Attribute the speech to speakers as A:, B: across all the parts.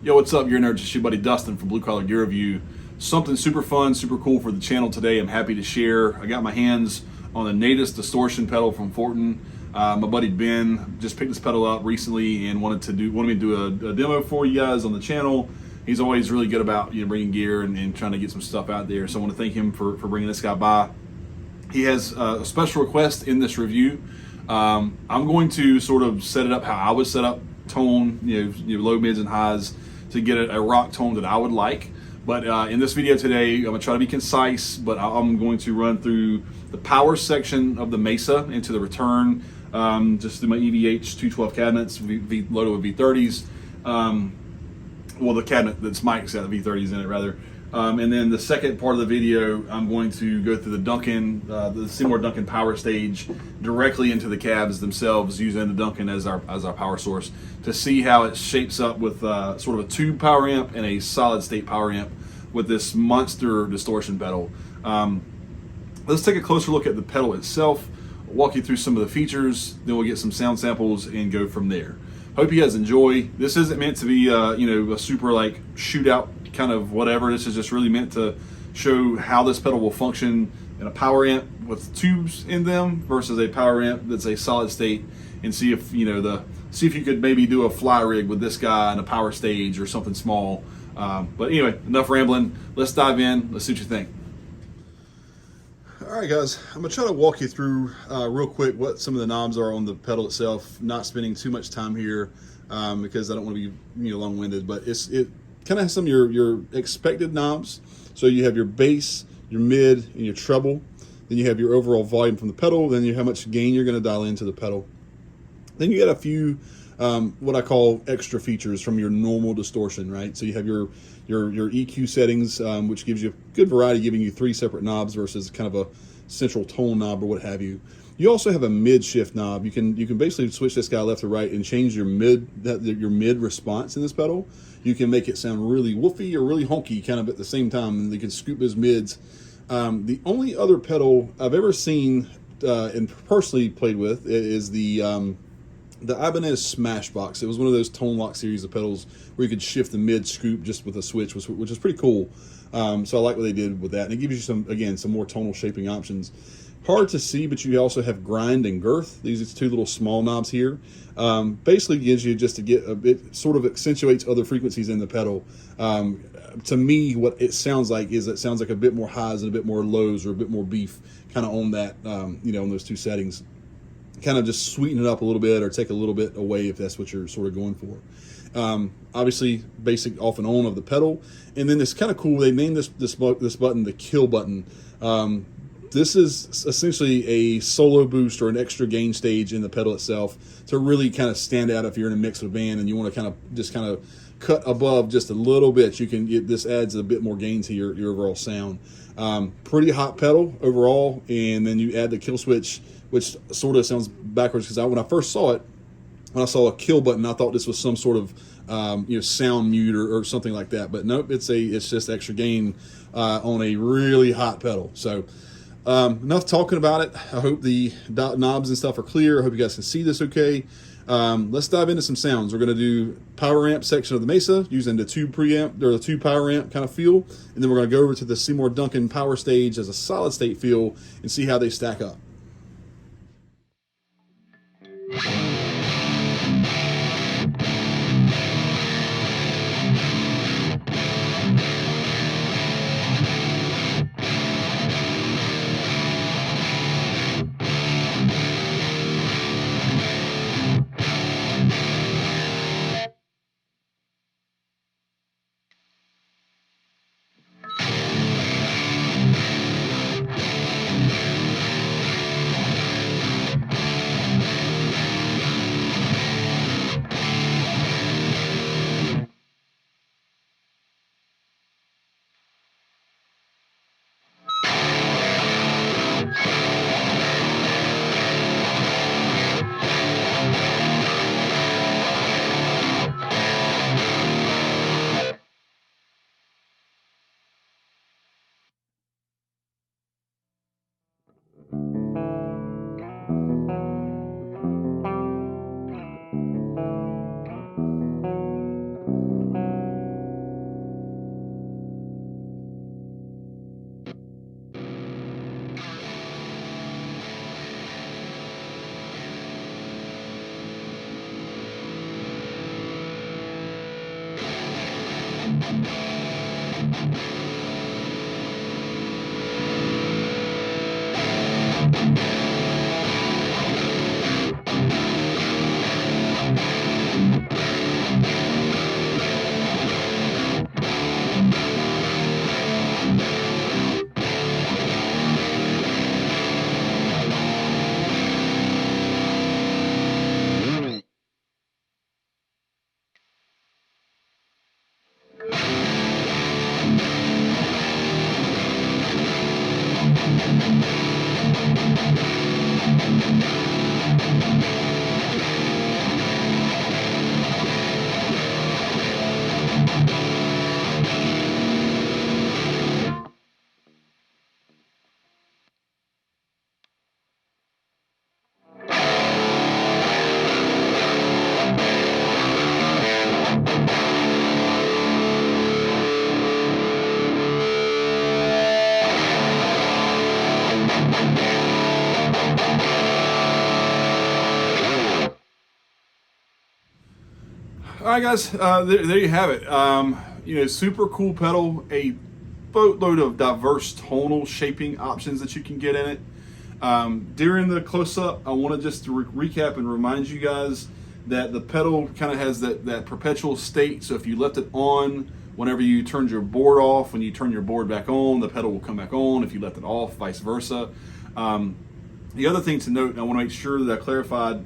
A: Yo, what's up? You're in there, just your buddy Dustin from Blue Collar Gear Review. Something super fun, super cool for the channel today. I'm happy to share. I got my hands on the NATAS distortion pedal from Fortin. My buddy Ben just picked this pedal up recently and wanted me to do a demo for you guys on the channel. He's always really good about bringing gear and trying to get some stuff out there. So I want to thank him for bringing this guy by. He has a special request in this review. I'm going to sort of set it up how I would set up tone, low, mids, and highs to get a rock tone that I would like. But in this video today, I'm gonna try to be concise, but I'm going to run through the power section of the Mesa into the return, just through my EVH 212 cabinets, loaded with V30s. Well, the cabinet that's mic's got the V30s in it, rather. And then the second part of the video, I'm going to go through the Seymour Duncan PowerStage directly into the cabs themselves, using the Duncan as our power source to see how it shapes up with sort of a tube power amp and a solid state power amp with this monster distortion pedal. Let's take a closer look at the pedal itself, walk you through some of the features, then we'll get some sound samples and go from there. Hope you guys enjoy. This isn't meant to be a super like shootout kind of whatever. This is just really meant to show how this pedal will function in a power amp with tubes in them versus a power amp that's a solid state, and see if you could maybe do a fly rig with this guy in a PowerStage or something small. But anyway, enough rambling. Let's dive in. Let's see what you think. All right, guys, I'm gonna try to walk you through real quick what some of the knobs are on the pedal itself. Not spending too much time here because I don't want to be long-winded, but it kind of has some of your expected knobs. So you have your bass, your mid, and your treble. Then you have your overall volume from the pedal. Then you have how much gain you're going to dial into the pedal. Then you got a few what I call extra features from your normal distortion, right? So you have your EQ settings, which gives you a good variety, giving you 3 separate knobs versus kind of a central tone knob or what have you. You also have a mid shift knob. You can basically switch this guy left to right and change your mid response in this pedal. You can make it sound really woofy or really honky kind of at the same time, and you can scoop those mids. The only other pedal I've ever seen and personally played with is the Ibanez Smashbox. It was one of those Tone Lock series of pedals where you could shift the mid scoop just with a switch, which is pretty cool. So I like what they did with that, and it gives you some more tonal shaping options. Hard to see, but you also have grind and girth. These are 2 little small knobs here. Basically gives you just to get a bit, sort of accentuates other frequencies in the pedal. To me, what it sounds like is it sounds like a bit more highs and a bit more lows, or a bit more beef kind of on that, on those 2 settings. Kind of just sweeten it up a little bit or take a little bit away if that's what you're sort of going for. Obviously, basic off and on of the pedal. And then it's kind of cool, they named this button the kill button. This is essentially a solo boost or an extra gain stage in the pedal itself to really kind of stand out if you're in a mix with a band and you want to kind of cut above just a little bit. You can get this, adds a bit more gain to your overall sound. Pretty hot pedal overall, and then you add the kill switch, which sort of sounds backwards because when I first saw it, when I saw a kill button, I thought this was some sort of sound mute or something like that. But nope, it's just extra gain on a really hot pedal. So. Enough talking about it. I hope the knobs and stuff are clear. I hope you guys can see this okay. Let's dive into some sounds. We're going to do power amp section of the Mesa using the 2 preamp or the 2 power amp kind of feel, and then we're going to go over to the Seymour Duncan PowerStage as a solid state feel and see how they stack up. All right, guys, there you have it. Super cool pedal, a boatload of diverse tonal shaping options that you can get in it. During the close-up, I want to just recap and remind you guys that the pedal kind of has that perpetual state. So if you left it on, whenever you turned your board off, when you turn your board back on, the pedal will come back on. If you left it off, vice versa. The other thing to note, and I want to make sure that I clarified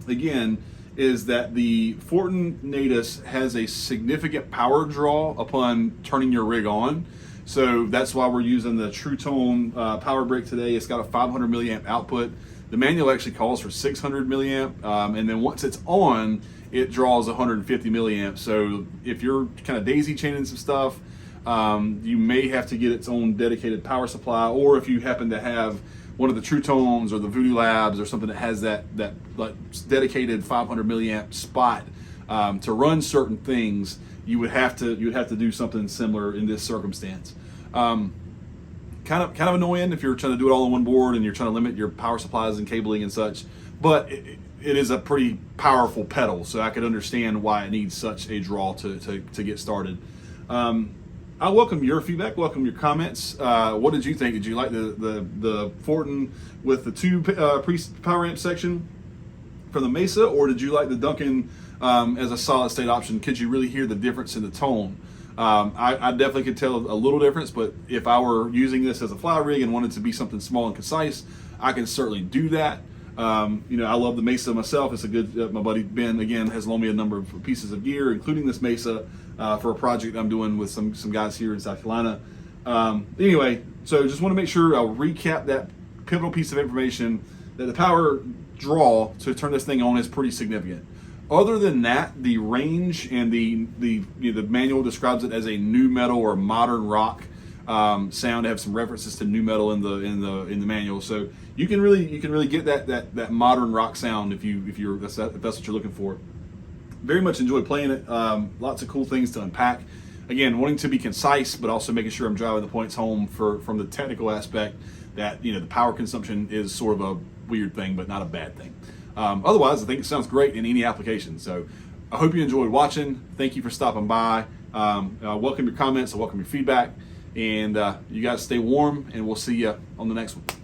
A: again, is that the Fortin NATAS has a significant power draw upon turning your rig on. So that's why we're using the True Tone power brick today. It's got a 500 milliamp output. The manual actually calls for 600 milliamp, and then once it's on, it draws 150 milliamp. So if you're kind of daisy chaining some stuff, you may have to get its own dedicated power supply, or if you happen to have one of the True Tones or the Voodoo Labs or something that has that like dedicated 500 milliamp spot to run certain things, you would have to do something similar in this circumstance. Kind of annoying if you're trying to do it all on one board and you're trying to limit your power supplies and cabling and such, but it is a pretty powerful pedal, so I could understand why it needs such a draw to get started. I welcome your feedback, welcome your comments. What did you think? Did you like the Fortin with the two power amp section from the Mesa, or did you like the Duncan as a solid state option? Could you really hear the difference in the tone? I definitely could tell a little difference, but if I were using this as a fly rig and wanted to be something small and concise, I can certainly do that. I love the Mesa myself. It's a good, my buddy Ben, again, has loaned me a number of pieces of gear, including this Mesa, for a project I'm doing with some guys here in South Carolina. Anyway, so just want to make sure I'll recap that pivotal piece of information, that the power draw to turn this thing on is pretty significant. Other than that, the range and the manual describes it as a new metal or modern rock sound. I have some references to new metal in the manual, so you can really get that modern rock sound if that's what you're looking for. Very much enjoyed playing it. Lots of cool things to unpack. Again, wanting to be concise, but also making sure I'm driving the points home from the technical aspect. That the power consumption is sort of a weird thing, but not a bad thing. Otherwise, I think it sounds great in any application. So I hope you enjoyed watching. Thank you for stopping by. I welcome your comments. I welcome your feedback. And you guys stay warm, and we'll see you on the next one.